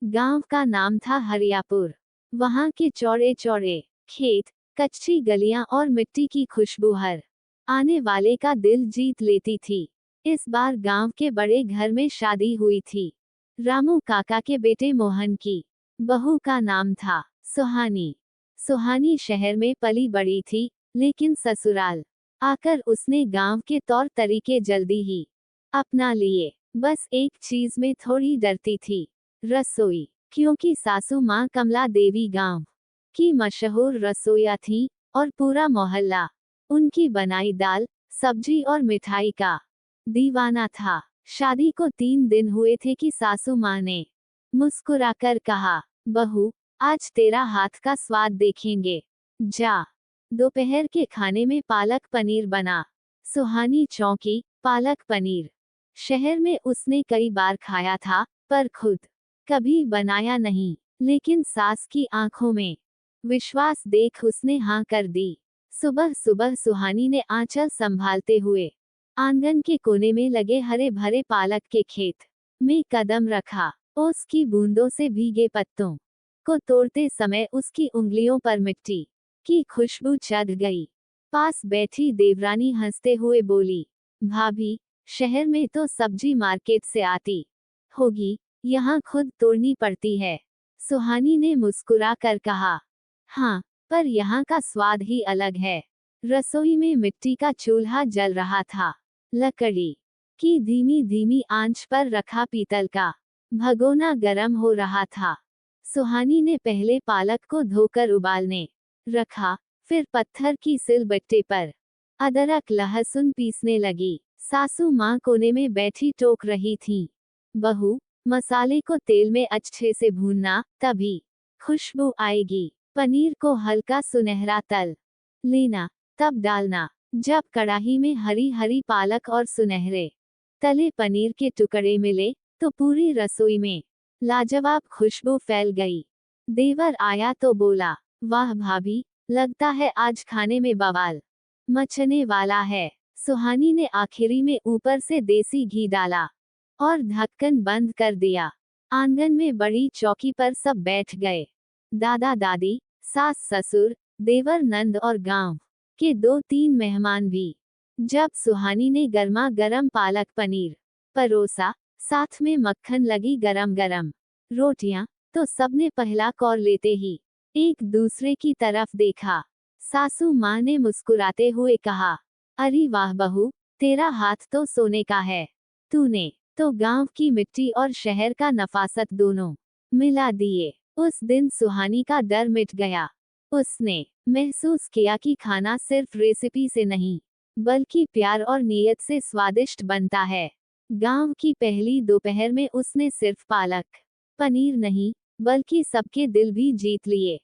गांव का नाम था हरियापुर। वहां के चौड़े चौड़े खेत, कच्ची गलियां और मिट्टी की खुशबू हर आने वाले का दिल जीत लेती थी। इस बार गांव के बड़े घर में शादी हुई थी। रामू काका के बेटे मोहन की बहू का नाम था सुहानी। सुहानी शहर में पली बड़ी थी, लेकिन ससुराल आकर उसने गांव के तौर तरीके जल्दी ही अपना लिए। बस एक चीज में थोड़ी डरती थी, रसोई, क्योंकि सासू माँ कमला देवी गांव की मशहूर रसोइया थी और पूरा मोहल्ला उनकी बनाई दाल, सब्जी और मिठाई का दीवाना था। शादी को 3 दिन हुए थे कि सासू माँ ने मुस्कुराकर कहा, बहू, आज तेरा हाथ का स्वाद देखेंगे। जा। दोपहर के खाने में पालक पनीर बना। सुहानी चौंकी, पालक पनीर शहर में उसने कई बार खाया था, पर खुद कभी बनाया नहीं। लेकिन सास की आंखों में विश्वास देख उसने हाँ कर दी। सुबह सुबह सुहानी ने आंचल संभालते हुए आंगन के कोने में लगे हरे भरे पालक के खेत में कदम रखा। ओस की बूंदों से भीगे पत्तों को तोड़ते समय उसकी उंगलियों पर मिट्टी की खुशबू चढ़ गई। पास बैठी देवरानी हंसते हुए बोली, भाभी, शहर में तो सब्जी मार्केट से आती होगी, यहाँ खुद तोड़नी पड़ती है। सुहानी ने मुस्कुरा कर कहा, हाँ, पर यहाँ का स्वाद ही अलग है। रसोई में मिट्टी का चूल्हा जल रहा था। लकड़ी की धीमी धीमी आंच पर रखा पीतल का भगोना गर्म हो रहा था। सुहानी ने पहले पालक को धोकर उबालने रखा, फिर पत्थर की सिलबट्टे पर अदरक लहसुन पीसने लगी। सासू माँ कोने में बैठी टोक रही थीं, बहू, मसाले को तेल में अच्छे से भूनना, तभी खुशबू आएगी। पनीर को हल्का सुनहरा तल लेना, तब डालना। जब कढ़ाई में हरी हरी पालक और सुनहरे तले पनीर के टुकड़े मिले, तो पूरी रसोई में लाजवाब खुशबू फैल गई। देवर आया तो बोला, वाह भाभी, लगता है आज खाने में बवाल मचने वाला है। सुहानी ने आखिरी में ऊपर से देसी घी डाला और ढक्कन बंद कर दिया। आंगन में बड़ी चौकी पर सब बैठ गए, दादा दादी, सास ससुर, देवर नंद और गांव के 2-3 मेहमान भी। जब सुहानी ने गर्मा गर्म पालक पनीर परोसा, साथ में मक्खन लगी गरम गरम रोटियां, तो सबने पहला कौर लेते ही एक दूसरे की तरफ देखा। सासू माँ ने मुस्कुराते हुए कहा, अरे वाह बहू, तेरा हाथ तो सोने का है। तूने तो गांव की मिट्टी और शहर का नफासत दोनों मिला दिए। उस दिन सुहानी का डर मिट गया। उसने महसूस किया कि खाना सिर्फ रेसिपी से नहीं, बल्कि प्यार और नीयत से स्वादिष्ट बनता है। गांव की पहली दोपहर में उसने सिर्फ पालक पनीर नहीं, बल्कि सबके दिल भी जीत लिए।